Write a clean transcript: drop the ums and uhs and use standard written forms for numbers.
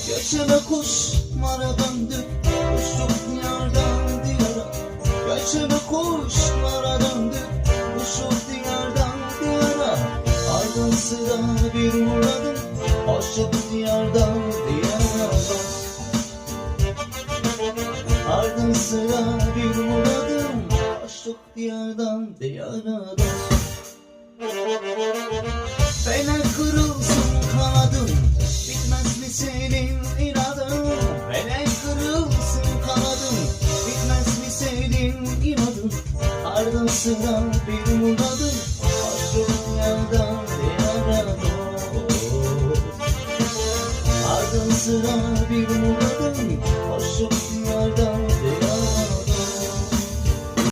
Göçebe kuşlara döndük, uçtuk diyardan diyara. Göçebe kuşlara döndük, uçtuk diyardan diyara. Ardın sıra bir uğradım, hoşçuk diyardan diyara. Ardın sıra bir uğradım, hoşçuk diyardan diyara. Felek kırılsın kanadın, bitmez mi senin inadın? Felek kırılsın kanadın, bitmez mi senin inadın? Ardın sıra bir muradın, hoşçuk diyardan diyara. Ardın sıra